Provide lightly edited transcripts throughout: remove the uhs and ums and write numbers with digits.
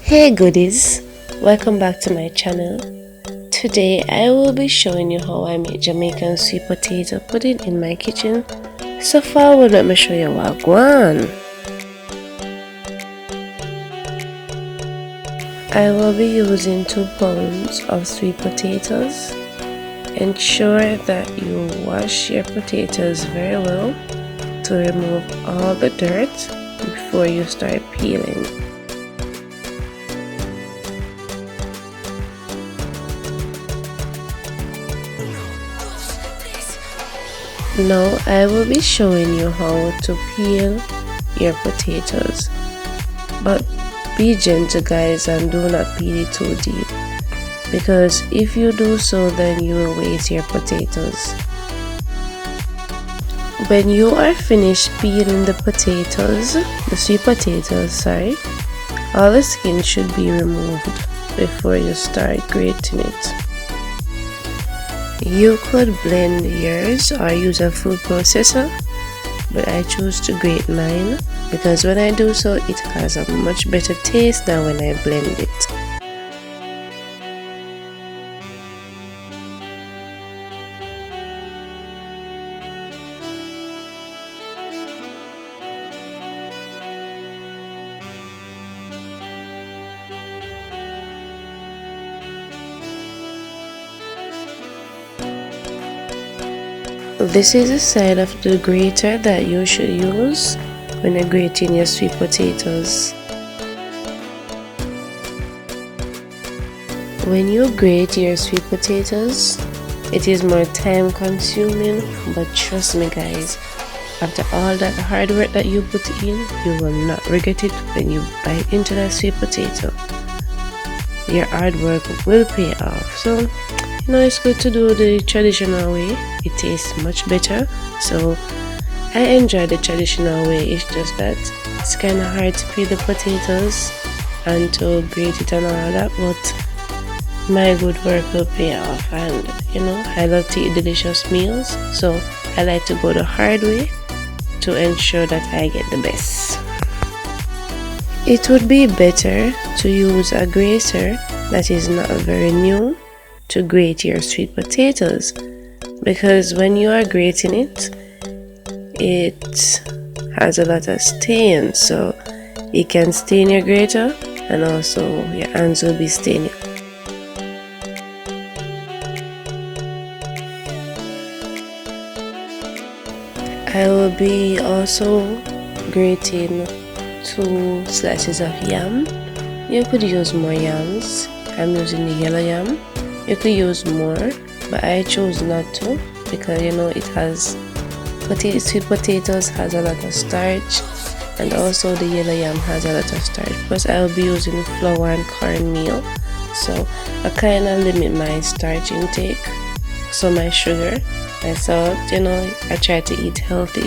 Hey goodies, welcome back to my channel. Today I will be showing you how I make Jamaican sweet potato pudding in my kitchen. So far, let me show you what one. I will be using 2 pounds of sweet potatoes. Ensure that you wash your potatoes very well to remove all the dirt before you start peeling. Now I will be showing you how to peel your potatoes, but be gentle guys and do not peel it too deep, because if you do so then you will waste your potatoes. When you are finished peeling the sweet potatoes, all the skin should be removed before you start grating it. You could blend yours or use a food processor, but I choose to grate mine because when I do so it has a much better taste than when I blend it. This is the side of the grater that you should use when you're grating your sweet potatoes. When you grate your sweet potatoes, it is more time consuming, but trust me guys, after all that hard work that you put in, you will not regret it when you bite into that sweet potato. Your hard work will pay off. So it's good to do the traditional way. It tastes much better, so I enjoy the traditional way. It's just that it's kind of hard to peel the potatoes and to grate it and all that, but my good work will pay off. And I love to eat delicious meals, so I like to go the hard way to ensure that I get the best. It would be better to use a grater that is not very new to grate your sweet potatoes, because when you are grating it, it has a lot of stain, so it can stain your grater and also your hands will be staining. I will be also grating 2 slices of yam. You could use more yams. I'm using the yellow yam. You could use more, but I chose not to because it has sweet potatoes has a lot of starch, and also the yellow yam has a lot of starch. Plus I will be using flour and cornmeal, so I kind of limit my starch intake, so my sugar, my salt. I try to eat healthy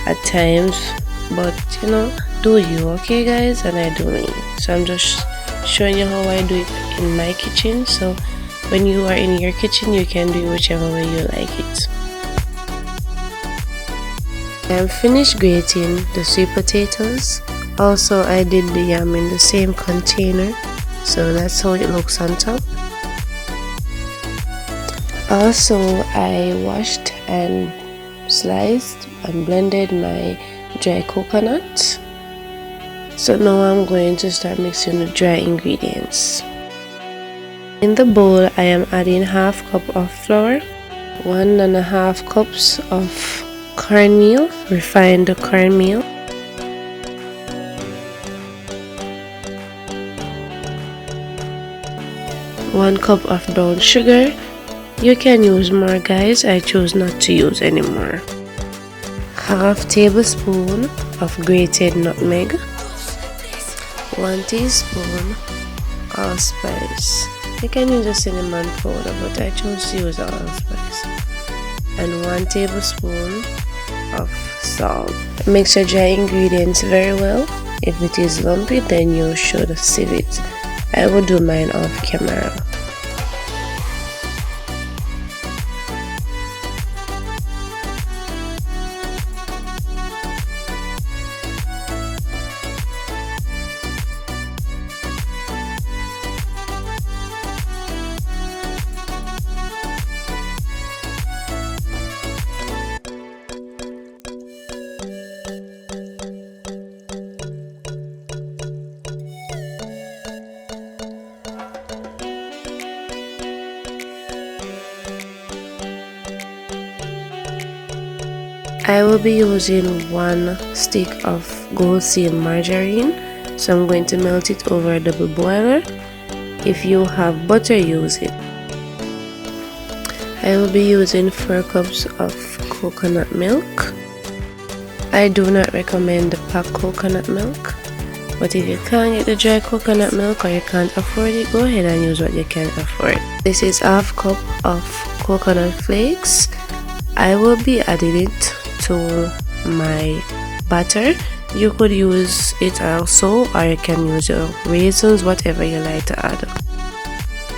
at times, but do you, okay guys? And I do me. So I'm just showing you how I do it in my kitchen, so when you are in your kitchen you can do it whichever way you like it. I am finished grating the sweet potatoes. Also I did the yam in the same container, so that's how it looks on top. Also I washed and sliced and blended my dry coconut. So now I'm going to start mixing the dry ingredients. In the bowl I am adding ½ cup of flour, 1½ cups of cornmeal, refined cornmeal, 1 cup of brown sugar. You can use more guys, I chose not to use anymore. ½ tablespoon of grated nutmeg, 1 teaspoon allspice. You can use a cinnamon powder, but I chose to use allspice, and 1 tablespoon of salt. Mix your dry ingredients very well. If it is lumpy, then you should sieve it. I will do mine off camera. I will be using 1 stick of gold seal margarine, so I'm going to melt it over a double boiler. If you have butter, use it. I will be using 4 cups of coconut milk. I do not recommend the packed coconut milk, but if you can't get the dry coconut milk or you can't afford it, go ahead and use what you can afford. This is half cup of coconut flakes. I will be adding it to my batter. You could use it also, or you can use your raisins, whatever you like to add.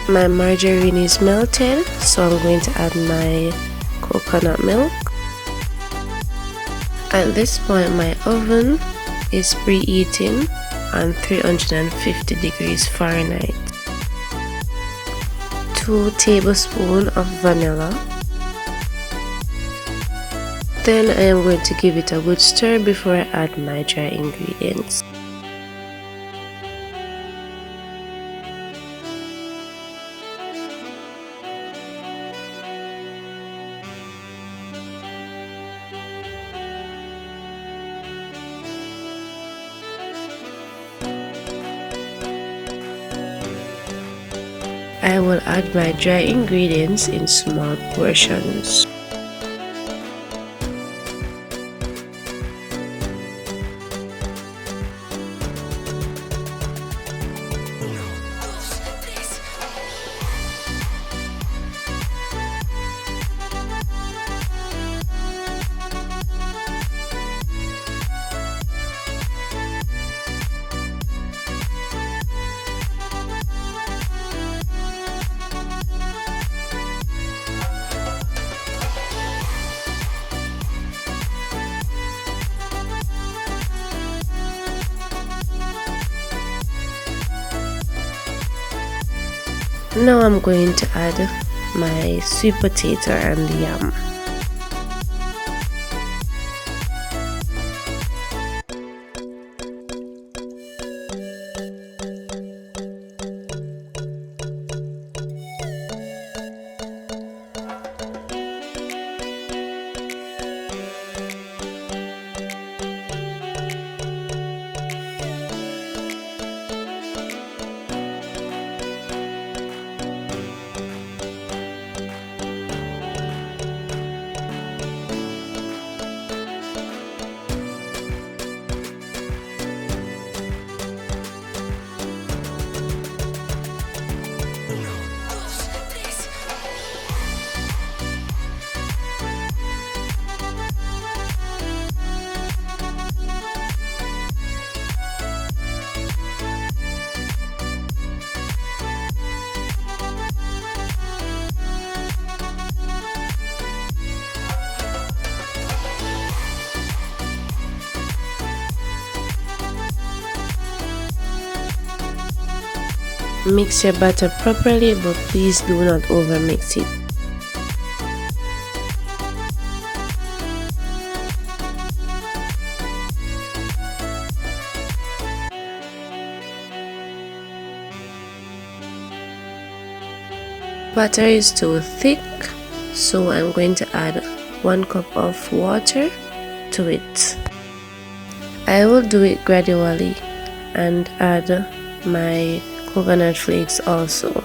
My margarine is melted, so I'm going to add my coconut milk. At this point, my oven is preheating on 350 degrees Fahrenheit. 2 tablespoons of vanilla. Then I am going to give it a good stir before I add my dry ingredients. I will add my dry ingredients in small portions. Now I'm going to add my sweet potato and yam. Mix your batter properly, but please do not overmix it. Batter is too thick, so I'm going to add 1 cup of water to it. I will do it gradually and add my coconut flakes also.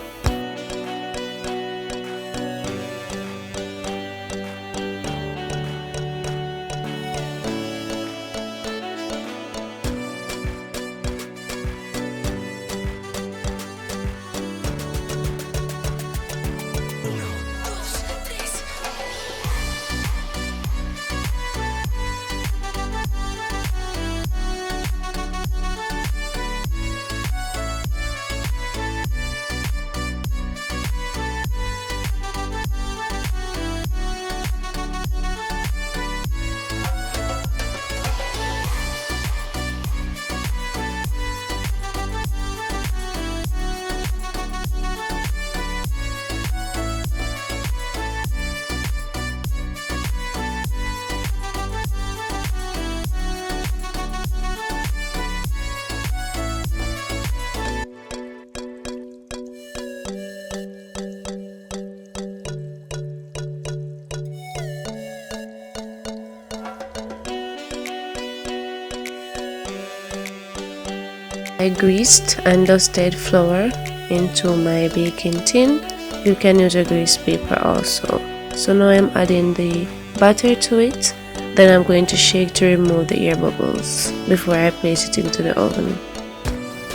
I greased and dusted flour into my baking tin. You can use a grease paper also. So now I'm adding the batter to it. Then I'm going to shake to remove the air bubbles before I place it into the oven.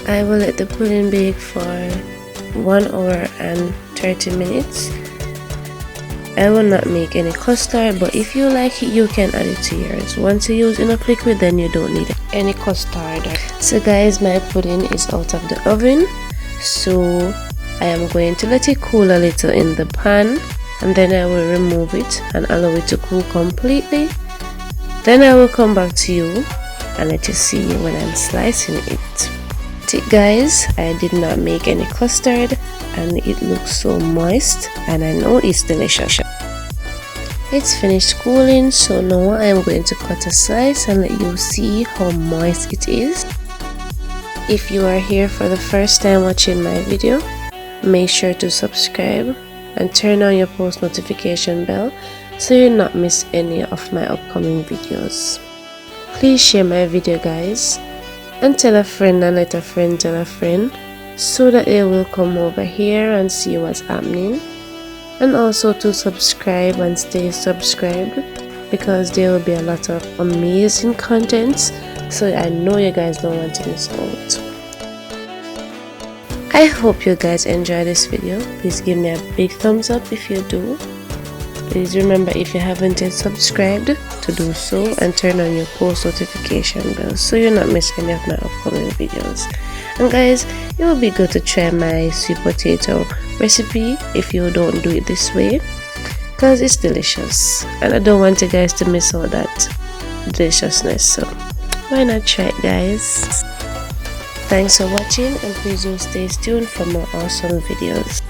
I will let the pudding bake for 1 hour and 30 minutes. I will not make any custard, but if you like it, you can add it to yours. Once you use enough liquid, then you don't need any custard. So guys, my pudding is out of the oven. So I am going to let it cool a little in the pan, and then I will remove it and allow it to cool completely. Then I will come back to you and let you see when I'm slicing it. Guys, I did not make any custard and it looks so moist, and I know it's delicious. It's finished cooling, so now I am going to cut a slice and let you see how moist it is. If you are here for the first time watching my video, make sure to subscribe and turn on your post notification bell so you not miss any of my upcoming videos. Please share my video, guys, and tell a friend and let a friend tell a friend, so that they will come over here and see what's happening, and also to subscribe and stay subscribed, because there will be a lot of amazing contents, so I know you guys don't want to miss out. I hope you guys enjoy this video. Please give me a big thumbs up if you do. Please remember, if you haven't yet subscribed, to do so and turn on your post notification bell so you're not missing any of my upcoming videos. And guys, it will be good to try my sweet potato recipe if you don't do it this way, because it's delicious and I don't want you guys to miss out that deliciousness. So why not try it, guys? Thanks for watching, and please do stay tuned for more awesome videos.